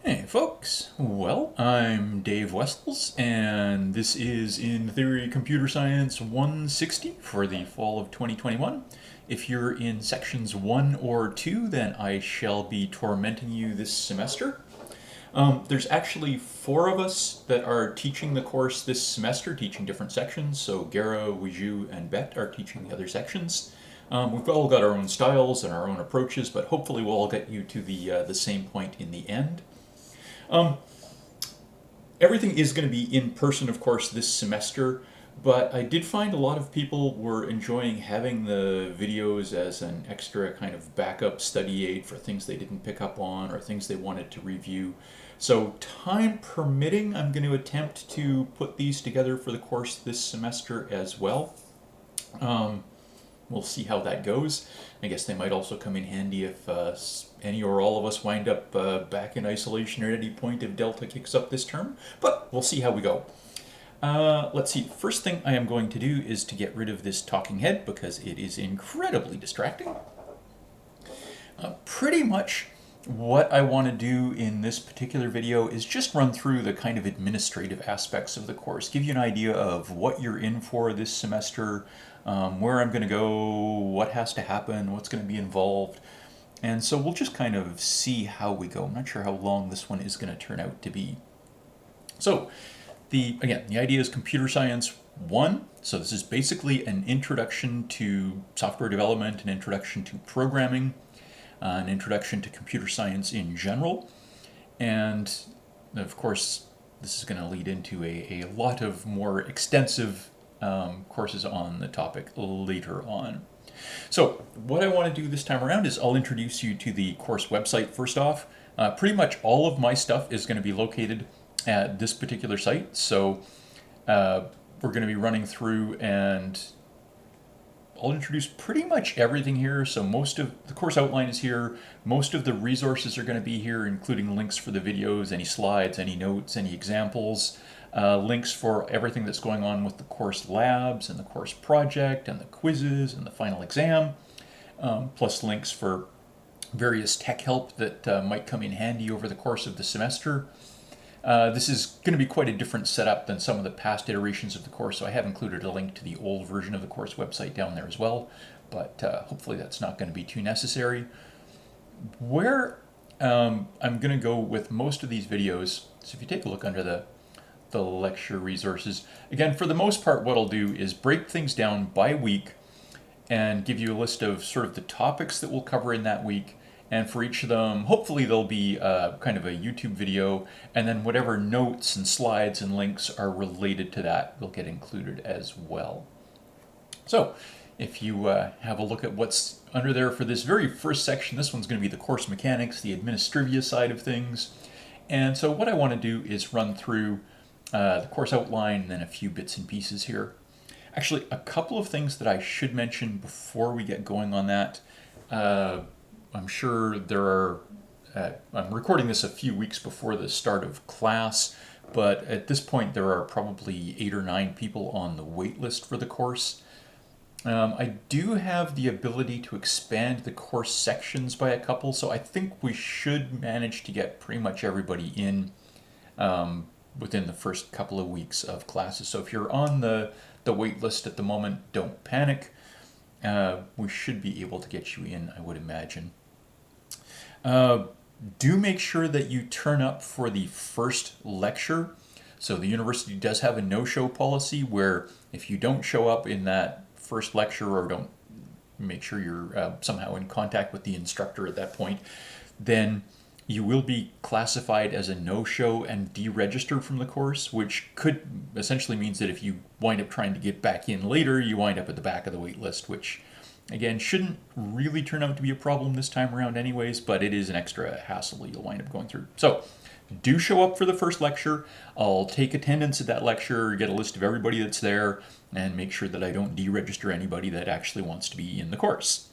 Hey folks, well, I'm Dave Wessels, and this is In Theory Computer Science 160 for the fall of 2021. If you're in sections 1 or 2, then I shall be tormenting you this semester. There's actually 4 of us that are teaching the course this semester, teaching different sections. So Gara, Wiju, and Bet are teaching the other sections. We've all got our own styles and our own approaches, but hopefully we'll all get you to the same point in the end. Everything is going to be in person, of course, this semester, but I did find a lot of people were enjoying having the videos as an extra kind of backup study aid for things they didn't pick up on or things they wanted to review. So, time permitting, I'm going to attempt to put these together for the course this semester as well. We'll see how that goes. I guess they might also come in handy if any or all of us wind up back in isolation at any point if Delta kicks up this term, but we'll see how we go. Let's see, first thing I am going to do is to get rid of this talking head because it is incredibly distracting. Pretty much what I want to do in this particular video is just run through the kind of administrative aspects of the course, give you an idea of what you're in for this semester, where I'm going to go, what has to happen, what's going to be involved. And so we'll just kind of see how we go. I'm not sure how long this one is going to turn out to be. So, the idea is Computer Science 1. So this is basically an introduction to software development, an introduction to programming, an introduction to computer science in general. And of course, this is going to lead into a lot of more extensive courses on the topic later on. So what I want to do this time around is I'll introduce you to the course website first off. Pretty much all of my stuff is going to be located at this particular site. So we're going to be running through and I'll introduce pretty much everything here. So most of the course outline is here. Most of the resources are going to be here, including links for the videos, any slides, any notes, any examples, links for everything that's going on with the course labs and the course project and the quizzes and the final exam, plus links for various tech help that might come in handy over the course of the semester. This is going to be quite a different setup than some of the past iterations of the course, so I have included a link to the old version of the course website down there as well, but hopefully that's not going to be too necessary. Where I'm going to go with most of these videos, so if you take a look under the lecture resources, again, for the most part, what I'll do is break things down by week and give you a list of sort of the topics that we'll cover in that week. And for each of them, hopefully there'll be kind of a YouTube video, and then whatever notes and slides and links are related to that will get included as well. So if you have a look at what's under there for this very first section, this one's going to be the course mechanics, the Administriva side of things. And so what I want to do is run through the course outline and then a few bits and pieces here. Actually, a couple of things that I should mention before we get going on that. I'm sure there are, I'm recording this a few weeks before the start of class, but at this point there are probably 8 or 9 people on the wait list for the course. I do have the ability to expand the course sections by a couple, so I think we should manage to get pretty much everybody in within the first couple of weeks of classes. So if you're on the wait list at the moment, don't panic. We should be able to get you in, I would imagine. Do make sure that you turn up for the first lecture. So the university does have a no-show policy where if you don't show up in that first lecture or don't make sure you're somehow in contact with the instructor at that point, then you will be classified as a no-show and deregistered from the course, which could essentially means that if you wind up trying to get back in later, you wind up at the back of the wait list, which again shouldn't really turn out to be a problem this time around anyways, but it is an extra hassle you'll wind up going through. So do show up for the first lecture. I'll take attendance at that lecture, get a list of everybody that's there, and make sure that I don't deregister anybody that actually wants to be in the course.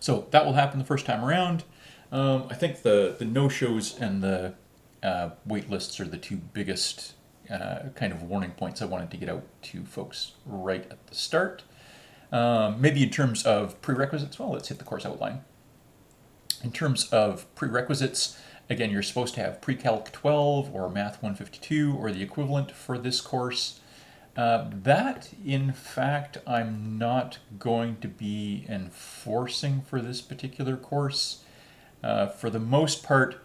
So that will happen the first time around. I think the no-shows and the wait lists are the two biggest kind of warning points I wanted to get out to folks right at the start. Maybe in terms of prerequisites, well, let's hit the course outline. In terms of prerequisites, again, you're supposed to have Pre-Calc 12 or Math 152 or the equivalent for this course. That, in fact, I'm not going to be enforcing for this particular course. For the most part,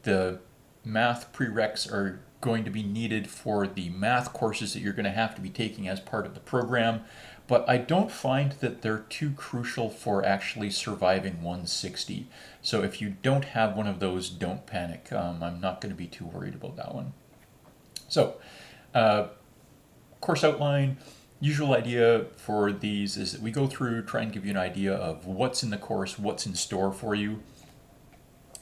the math prereqs are going to be needed for the math courses that you're going to have to be taking as part of the program, but I don't find that they're too crucial for actually surviving 160. So if you don't have one of those, don't panic. I'm not going to be too worried about that one. So, course outline. Usual idea for these is that we go through, try and give you an idea of what's in the course, what's in store for you.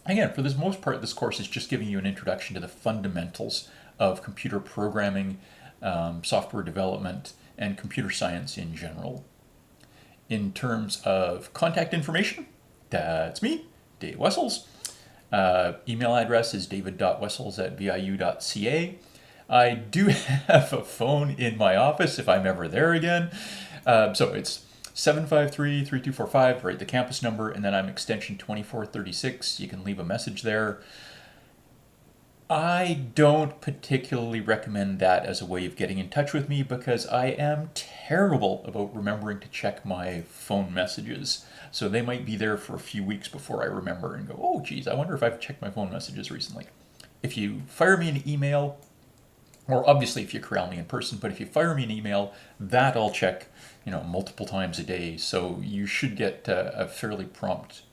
Again, for the most part, this course is just giving you an introduction to the fundamentals of computer programming, software development, and computer science in general. In terms of contact information, that's me, Dave Wessels. Email address is david.wessels@viu.ca. I do have a phone in my office if I'm ever there again. So it's 753-3245, right, the campus number, and then I'm extension 2436. You can leave a message there. I don't particularly recommend that as a way of getting in touch with me because I am terrible about remembering to check my phone messages. So they might be there for a few weeks before I remember and go, oh geez, I wonder if I've checked my phone messages recently. If you fire me an email, or obviously if you corral me in person, but if you fire me an email, that I'll check, multiple times a day. So you should get a fairly prompt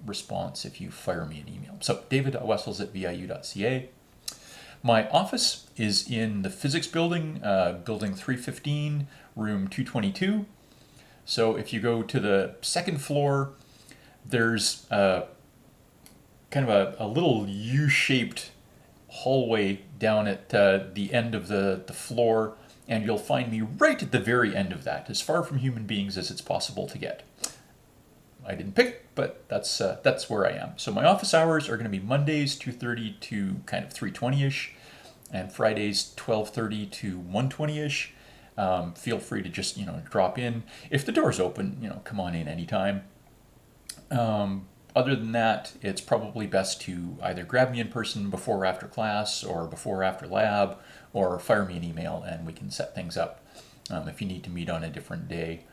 response if you fire me an email. So david.wessels@viu.ca. My office is in the physics building, building 315, room 222. So if you go to the second floor, there's kind of a little U-shaped hallway down at the end of the floor, and you'll find me right at the very end of that, as far from human beings as it's possible to get. I didn't pick it, but that's where I am. So my office hours are going to be Mondays 2:30 to kind of 3:20ish, and Fridays 12:30 to 1:20ish. Feel free to just drop in. If the door's open, come on in anytime. Other than that, it's probably best to either grab me in person before or after class, or before or after lab, or fire me an email and we can set things up if you need to meet on a different day.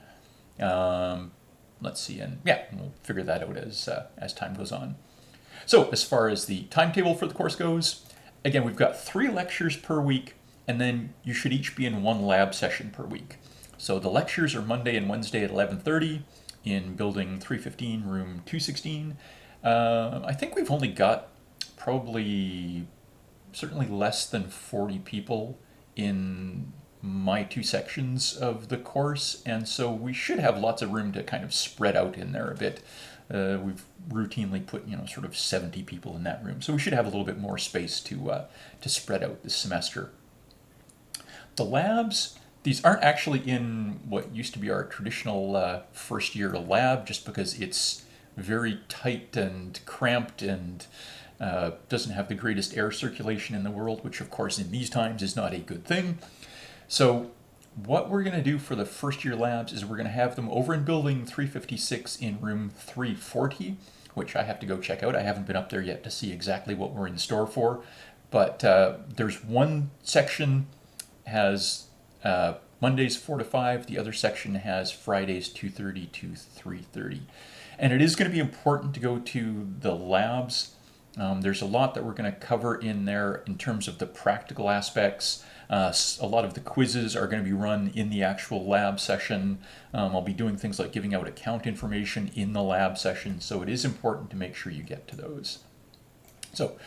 Let's see, and yeah, we'll figure that out as time goes on. So as far as the timetable for the course goes, again, we've got 3 lectures per week, and then you should each be in 1 lab session per week. So the lectures are Monday and Wednesday at 11:30 in building 315, room 216. I think we've only got certainly less than 40 people in my 2 sections of the course, and so we should have lots of room to kind of spread out in there a bit. We've routinely put sort of 70 people in that room, so we should have a little bit more space to spread out this semester. The labs, these aren't actually in what used to be our traditional first year lab, just because it's very tight and cramped and doesn't have the greatest air circulation in the world, which of course in these times is not a good thing. So what we're going to do for the first year labs is we're going to have them over in building 356 in room 340, which I have to go check out. I haven't been up there yet to see exactly what we're in store for, but there's one section has Mondays 4 to 5, the other section has Fridays 2:30 to 3:30. And it is going to be important to go to the labs. There's a lot that we're going to cover in there in terms of the practical aspects. A lot of the quizzes are going to be run in the actual lab session. I'll be doing things like giving out account information in the lab session, so it is important to make sure you get to those. So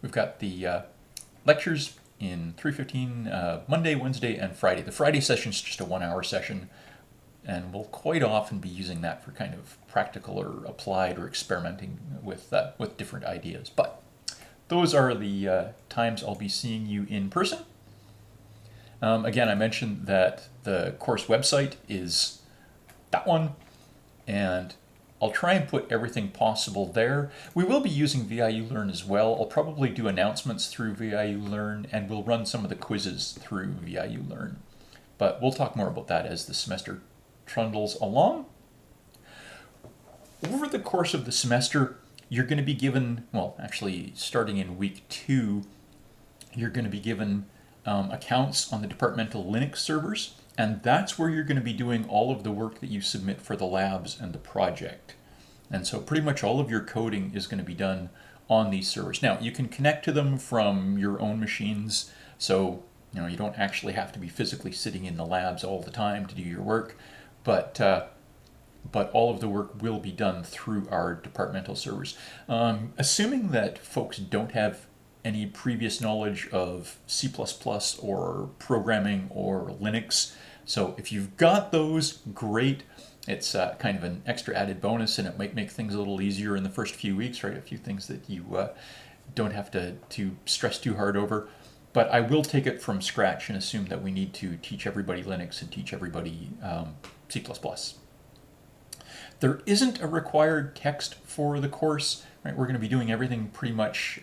we've got the lectures in 315 Monday, Wednesday, and Friday. The Friday session is just a 1-hour session, and we'll quite often be using that for kind of practical or applied or experimenting with different ideas. But those are the times I'll be seeing you in person. Again, I mentioned that the course website is that one, and I'll try and put everything possible there. We will be using VIU Learn as well. I'll probably do announcements through VIU Learn, and we'll run some of the quizzes through VIU Learn. But we'll talk more about that as the semester trundles along. Over the course of the semester, you're going to be given, well, actually starting in week 2, you're going to be given accounts on the departmental Linux servers, and that's where you're going to be doing all of the work that you submit for the labs and the project. And so pretty much all of your coding is going to be done on these servers. Now, you can connect to them from your own machines, so you don't actually have to be physically sitting in the labs all the time to do your work, but all of the work will be done through our departmental servers. Assuming that folks don't have any previous knowledge of C++ or programming or Linux, so if you've got those, great. It's kind of an extra added bonus, and it might make things a little easier in the first few weeks, right? A few things that you don't have to stress too hard over. But I will take it from scratch and assume that we need to teach everybody Linux and teach everybody C++. There isn't a required text for the course, right? We're going to be doing everything pretty much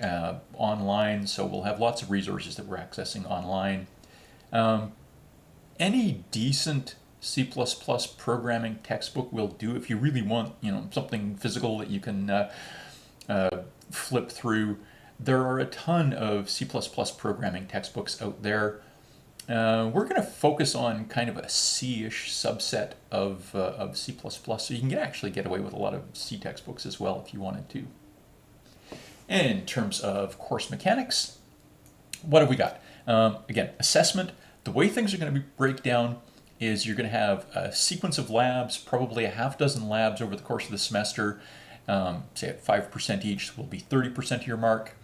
online, so we'll have lots of resources that we're accessing online. Any decent C++ programming textbook will do if you really want, something physical that you can flip through. There are a ton of C++ programming textbooks out there. We're going to focus on kind of a C-ish subset of C++, so you can actually get away with a lot of C textbooks as well if you wanted to. And in terms of course mechanics, what have we got? Again, assessment. The way things are going to break down is you're going to have a sequence of labs, probably a half dozen labs over the course of the semester, say at 5% each, will be 30% of your mark.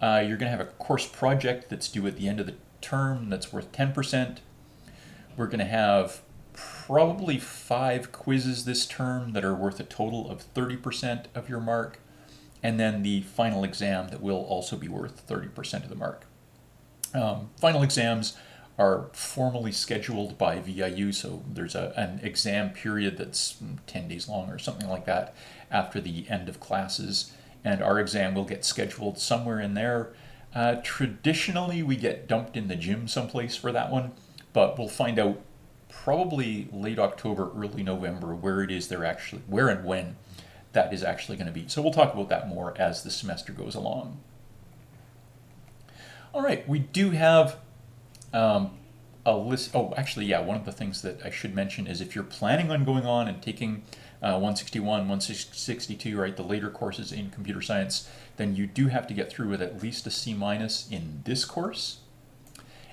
You're going to have a course project that's due at the end of the term that's worth 10%. We're going to have probably 5 quizzes this term that are worth a total of 30% of your mark, and then the final exam that will also be worth 30% of the mark. Final exams are formally scheduled by VIU, so there's an exam period that's 10 days long or something like that after the end of classes, and our exam will get scheduled somewhere in there. Traditionally, we get dumped in the gym someplace for that one, but we'll find out probably late October, early November where and when that is actually going to be. So we'll talk about that more as the semester goes along. All right, we do have a list. Oh, actually, yeah, one of the things that I should mention is if you're planning on going on and taking 161, 162, right, the later courses in computer science, then you do have to get through with at least a C- in this course.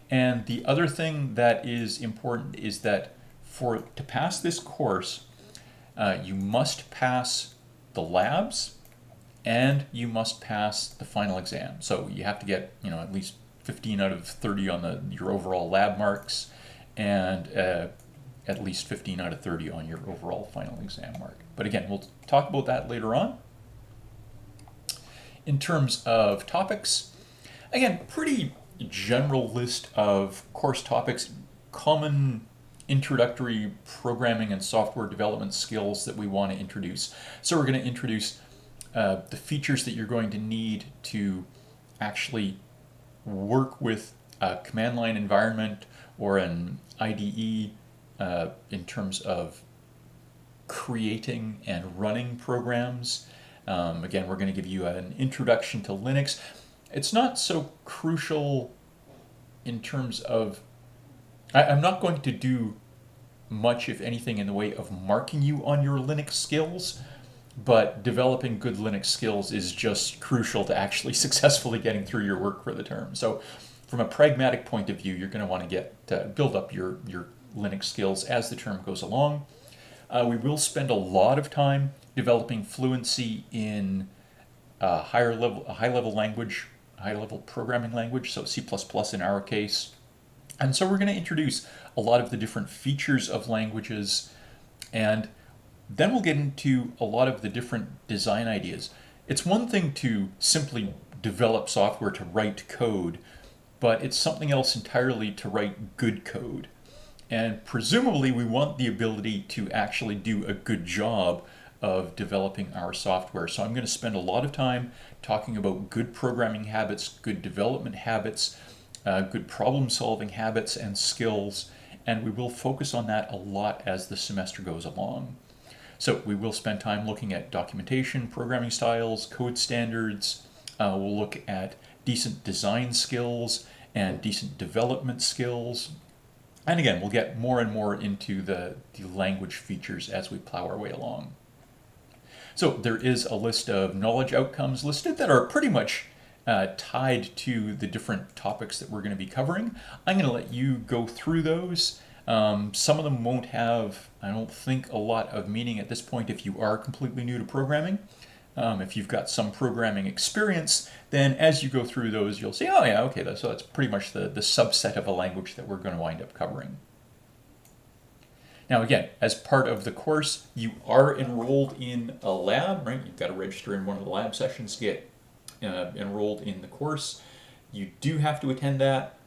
And the other thing that is important is that to pass this course, you must pass the labs and you must pass the final exam. So you have to get at least 15 out of 30 on your overall lab marks, and at least 15 out of 30 on your overall final exam mark. But again, we'll talk about that later on. In terms of topics, again, pretty general list of course topics, common introductory programming and software development skills that we want to introduce. So we're going to introduce the features that you're going to need to actually work with a command line environment or an IDE in terms of creating and running programs. Again, we're going to give you an introduction to Linux. It's not so crucial in terms of, I'm not going to do much, if anything, in the way of marking you on your Linux skills, but developing good Linux skills is just crucial to actually successfully getting through your work for the term. So from a pragmatic point of view, you're going to want to build up your Linux skills as the term goes along. We will spend a lot of time developing fluency in a high-level language, high-level programming language, so C++ in our case. And so we're going to introduce a lot of the different features of languages, and then we'll get into a lot of the different design ideas. It's one thing to simply develop software to write code, but it's something else entirely to write good code. And presumably we want the ability to actually do a good job of developing our software. So I'm going to spend a lot of time talking about good programming habits, good development habits, good problem solving habits and skills, and we will focus on that a lot as the semester goes along. So we will spend time looking at documentation, programming styles, code standards. We'll look at decent design skills and decent development skills. And again, we'll get more and more into the language features as we plow our way along. So there is a list of knowledge outcomes listed that are pretty much tied to the different topics that we're going to be covering. I'm going to let you go through those. Some of them won't have, I don't think, a lot of meaning at this point if you are completely new to programming. If you've got some programming experience, then as you go through those, you'll say, oh yeah, okay, so that's pretty much the subset of a language that we're going to wind up covering. Now again, as part of the course, you are enrolled in a lab, right? You've got to register in one of the lab sessions to get enrolled in the course. You do have to attend that.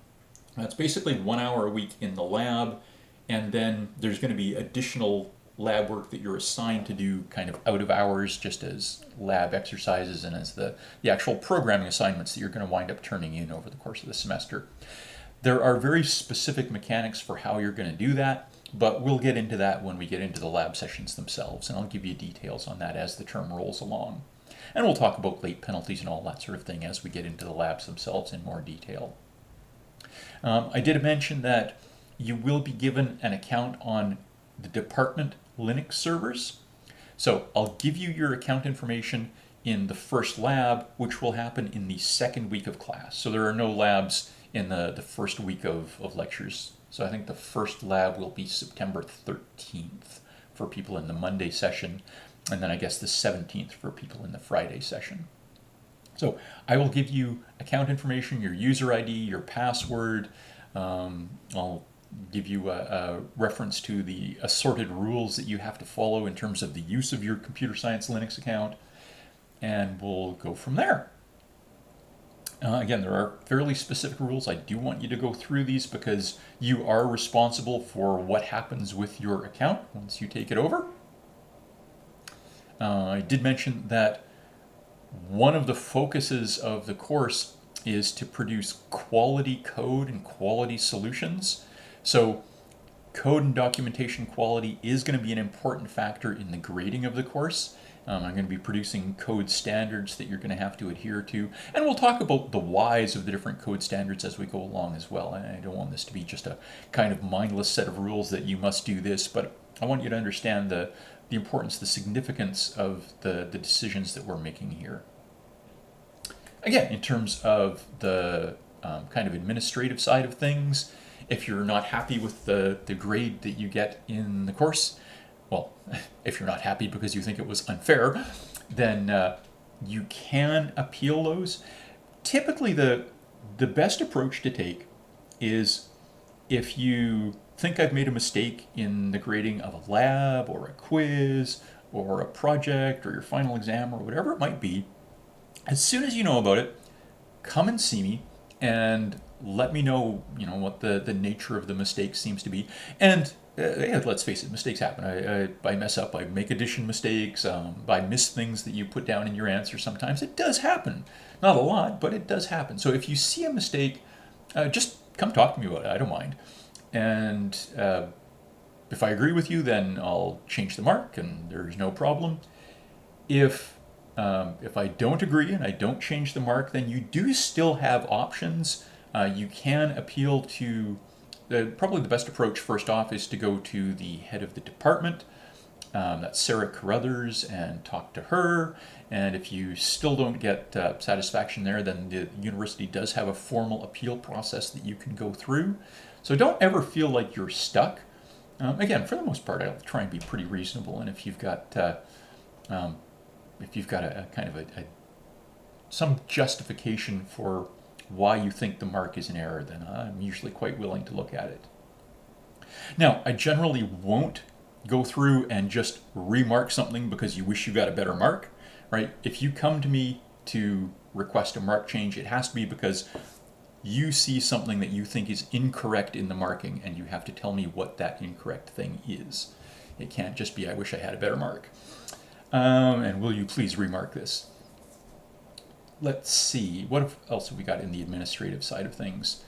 That's basically 1 hour a week in the lab, and then there's going to be additional lab work that you're assigned to do kind of out of hours, just as lab exercises and as the actual programming assignments that you're going to wind up turning in over the course of the semester. There are very specific mechanics for how you're going to do that, but we'll get into that when we get into the lab sessions themselves, and I'll give you details on that as the term rolls along. And we'll talk about late penalties and all that sort of thing as we get into the labs themselves in more detail. I did mention that you will be given an account on the department Linux servers. So I'll give you your account information in the first lab, which will happen in the second week of class. So there are no labs in the first week of lectures. So I think the first lab will be September 13th for people in the Monday session, and then I guess the 17th for people in the Friday session. So I will give you account information, your user ID, your password. I'll give you a reference to the assorted rules that you have to follow in terms of the use of your computer science Linux account, and we'll go from there. Again, there are fairly specific rules. I do want you to go through these because you are responsible for what happens with your account once you take it over. I did mention that one of the focuses of the course is to produce quality code and quality solutions. So code and documentation quality is going to be an important factor in the grading of the course. I'm going to be producing code standards that you're going to have to adhere to, and we'll talk about the whys of the different code standards as we go along as well. I don't want this to be just a kind of mindless set of rules that you must do this, but I want you to understand the importance, the significance of the decisions that we're making here. Again, in terms of the kind of administrative side of things, if you're not happy with the grade that you get in the course, well, if you're not happy because you think it was unfair, then you can appeal those. Typically, the best approach to take is if you think I've made a mistake in the grading of a lab or a quiz or a project or your final exam or whatever it might be, as soon as you know about it, come and see me and let me know, what the nature of the mistake seems to be. And yeah, let's face it, mistakes happen. I mess up. I make addition mistakes. I miss things that you put down in your answer sometimes. It does happen. Not a lot, but it does happen. So if you see a mistake, just come talk to me about it. I don't mind. And if I agree with you, then I'll change the mark and there's no problem. If I don't agree and I don't change the mark, then you do still have options. You can appeal to, probably the best approach first off is to go to the head of the department, that's Sarah Carruthers, and talk to her. And if you still don't get satisfaction there, then the university does have a formal appeal process that you can go through. So don't ever feel like you're stuck. Again, for the most part, I'll try and be pretty reasonable. And if you've got a kind of some justification for why you think the mark is an error, then I'm usually quite willing to look at it. Now, I generally won't go through and just remark something because you wish you got a better mark, right? If you come to me to request a mark change, it has to be because you see something that you think is incorrect in the marking, and you have to tell me what that incorrect thing is. It can't just be, I wish I had a better mark. And will you please remark this? Let's see, what else have we got in the administrative side of things?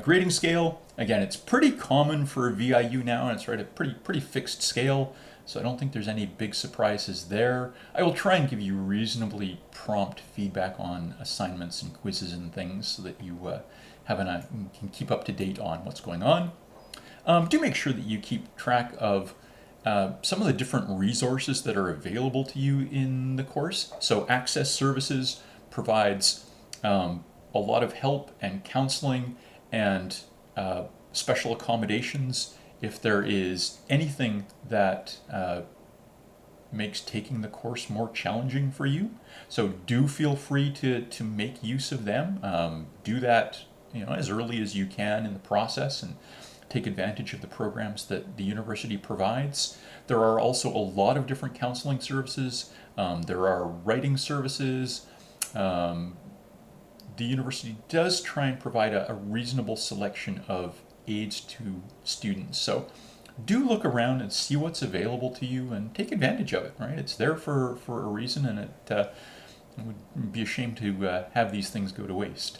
Grading scale, again, it's pretty common for VIU now, and it's right a pretty fixed scale. So I don't think there's any big surprises there. I will try and give you reasonably prompt feedback on assignments and quizzes and things so that you can keep up to date on what's going on. Do make sure that you keep track of some of the different resources that are available to you in the course. So Access Services provides a lot of help and counseling and special accommodations if there is anything that makes taking the course more challenging for you. So do feel free to make use of them. Do that as early as you can in the process and take advantage of the programs that the university provides. There are also a lot of different counseling services. There are writing services. The university does try and provide a reasonable selection of aids to students. So do look around and see what's available to you and take advantage of it, right? It's there for a reason, and it would be a shame to have these things go to waste.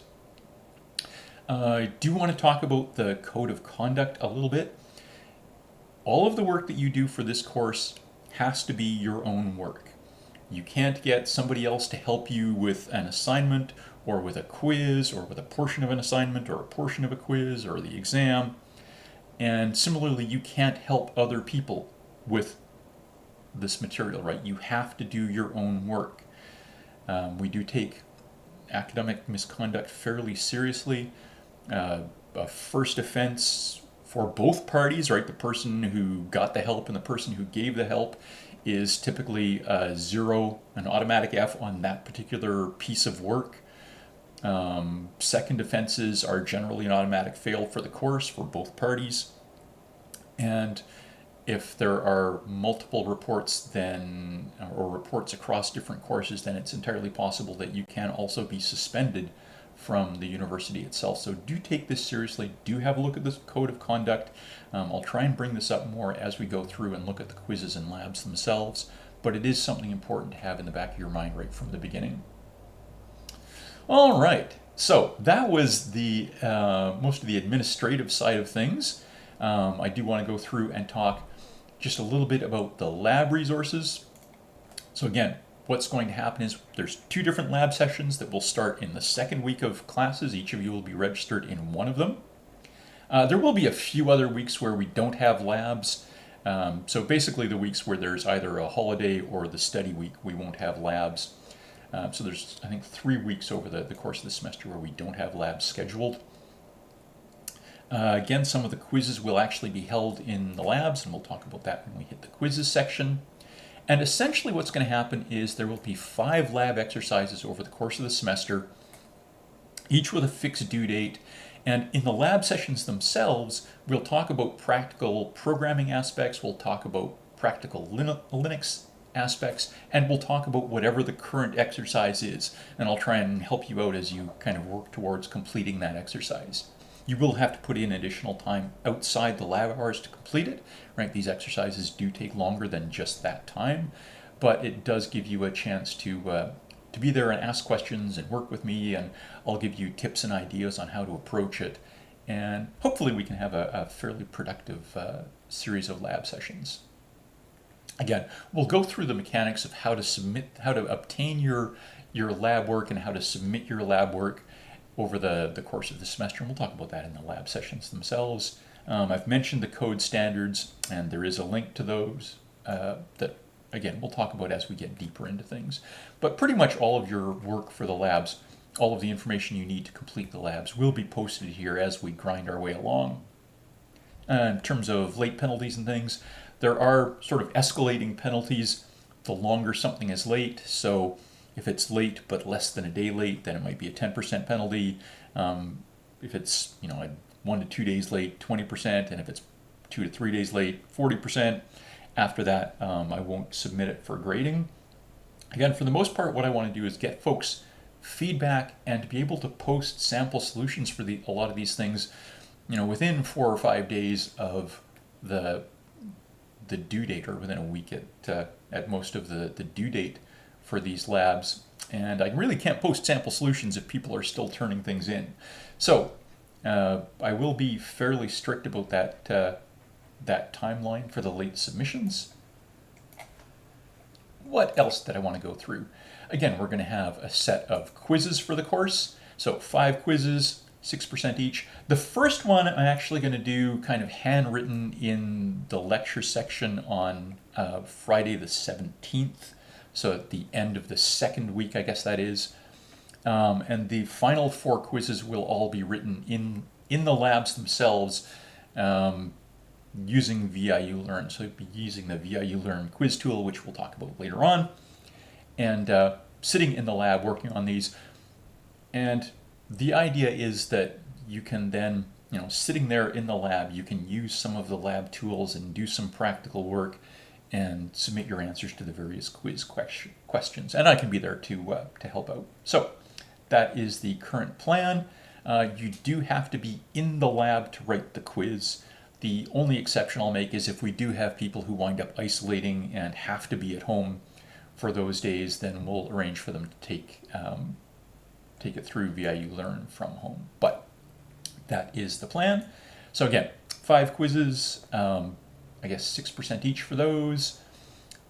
I do want to talk about the code of conduct a little bit. All of the work that you do for this course has to be your own work. You can't get somebody else to help you with an assignment or with a quiz or with a portion of an assignment or a portion of a quiz or the exam. And similarly, you can't help other people with this material, right? You have to do your own work. We do take academic misconduct fairly seriously. A first offense for both parties, right? The person who got the help and the person who gave the help is typically a 0, an automatic F on that particular piece of work. Second offenses are generally an automatic fail for the course for both parties. And if there are multiple reports or reports across different courses, then it's entirely possible that you can also be suspended from the university itself. So do take this seriously. Do have a look at this code of conduct. I'll try and bring this up more as we go through and look at the quizzes and labs themselves, but it is something important to have in the back of your mind right from the beginning. All right, so that was the most of the administrative side of things. I do want to go through and talk just a little bit about the lab resources. So again, what's going to happen is there's 2 different lab sessions that will start in the second week of classes. Each of you will be registered in one of them. There will be a few other weeks where we don't have labs. So basically the weeks where there's either a holiday or the study week, we won't have labs. So there's, I think, 3 weeks over the course of the semester where we don't have labs scheduled. Again, some of the quizzes will actually be held in the labs, and we'll talk about that when we hit the quizzes section. And essentially what's going to happen is there will be 5 lab exercises over the course of the semester, each with a fixed due date. And in the lab sessions themselves, we'll talk about practical programming aspects, we'll talk about practical Linux aspects, and we'll talk about whatever the current exercise is. And I'll try and help you out as you kind of work towards completing that exercise. You will have to put in additional time outside the lab hours to complete it, right? These exercises do take longer than just that time, but it does give you a chance to be there and ask questions and work with me, and I'll give you tips and ideas on how to approach it, and hopefully we can have a fairly productive series of lab sessions. Again, we'll go through the mechanics of how to obtain your lab work and how to submit your lab work over the course of the semester, and we'll talk about that in the lab sessions themselves. I've mentioned the code standards, and there is a link to those that, again, we'll talk about as we get deeper into things. But pretty much all of your work for the labs, all of the information you need to complete the labs will be posted here as we grind our way along. In terms of late penalties and things, there are sort of escalating penalties the longer something is late. So if it's late but less than a day late, then it might be a 10% penalty. If it's 1 to 2 days late, 20%, and if it's 2 to 3 days late, 40%. After that, I won't submit it for grading. Again, for the most part, what I want to do is get folks feedback and to be able to post sample solutions for a lot of these things, within 4 or 5 days of the due date, or within a week at most of the due date for these labs. And I really can't post sample solutions if people are still turning things in. So I will be fairly strict about that timeline for the late submissions. what else did I want to go through? Again, we're going to have a set of quizzes for the course. So 5 quizzes, 6% each. The first one I'm actually going to do kind of handwritten in the lecture section on Friday the 17th. So at the end of the second week, I guess that is. And the final 4 quizzes will all be written in the labs themselves using VIU Learn. So you'll be using the VIU Learn quiz tool, which we'll talk about later on, and sitting in the lab working on these. And the idea is that you can then, sitting there in the lab, you can use some of the lab tools and do some practical work and submit your answers to the various quiz questions. And I can be there to help out. So that is the current plan. You do have to be in the lab to write the quiz. The only exception I'll make is if we do have people who wind up isolating and have to be at home for those days, then we'll arrange for them to take it through VIU Learn from home. But that is the plan. So again, 5 quizzes, I guess 6% each for those.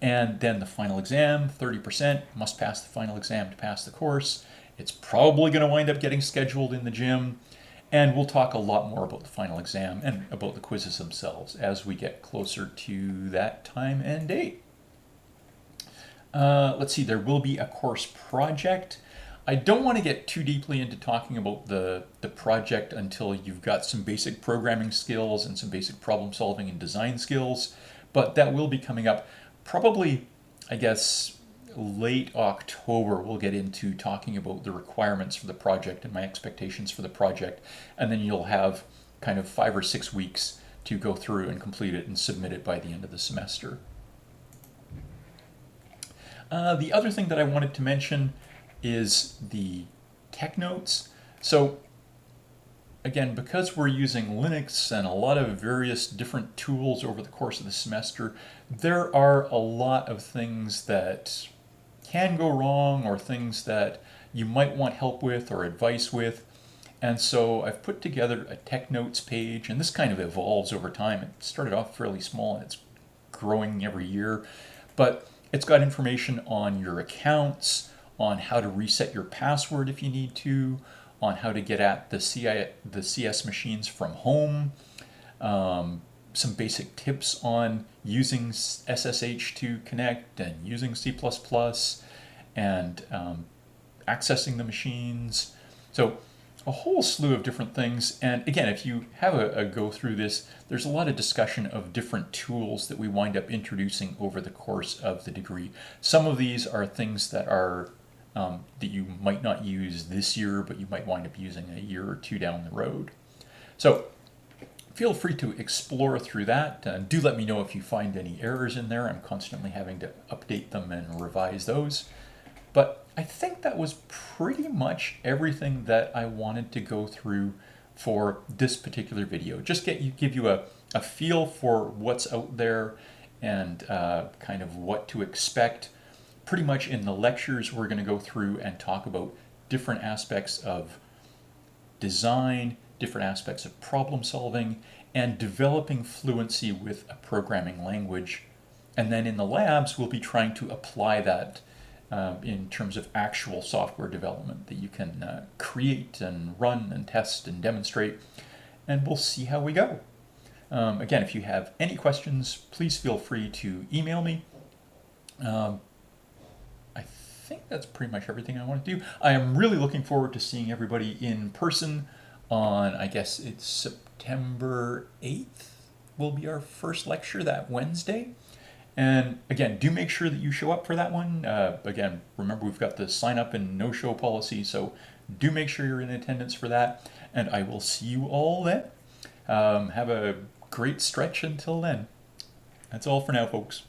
And then the final exam, 30%, must pass the final exam to pass the course. It's probably going to wind up getting scheduled in the gym. And we'll talk a lot more about the final exam and about the quizzes themselves as we get closer to that time and date. Let's see, there will be a course project. I don't want to get too deeply into talking about the project until you've got some basic programming skills and some basic problem solving and design skills, but that will be coming up probably, I guess, late October. We'll get into talking about the requirements for the project and my expectations for the project, and then you'll have kind of 5 or 6 weeks to go through and complete it and submit it by the end of the semester. The other thing that I wanted to mention is the tech notes. So again, because we're using Linux and a lot of various different tools over the course of the semester, there are a lot of things that can go wrong or things that you might want help with or advice with. And so I've put together a tech notes page, and this kind of evolves over time. It started off fairly small and it's growing every year, but it's got information on your accounts, on how to reset your password if you need to, on how to get at the CS machines from home, some basic tips on using SSH to connect and using C++ and accessing the machines. So a whole slew of different things. And again, if you have a go through this, there's a lot of discussion of different tools that we wind up introducing over the course of the degree. Some of these are things that are that you might not use this year, but you might wind up using a year or 2 down the road. So feel free to explore through that. Do let me know if you find any errors in there. I'm constantly having to update them and revise those. But I think that was pretty much everything that I wanted to go through for this particular video. Just give you a feel for what's out there and kind of what to expect. Pretty much in the lectures, we're going to go through and talk about different aspects of design, different aspects of problem solving, and developing fluency with a programming language. And then in the labs, we'll be trying to apply that in terms of actual software development that you can create and run and test and demonstrate, and we'll see how we go. Again, if you have any questions, please feel free to email me. I think that's pretty much everything I want to do. I am really looking forward to seeing everybody in person on, I guess it's September 8th will be our first lecture, that Wednesday. And again, do make sure that you show up for that one. Again, remember we've got the sign up and no show policy, so do make sure you're in attendance for that. And I will see you all then. Have a great stretch until then. That's all for now, folks.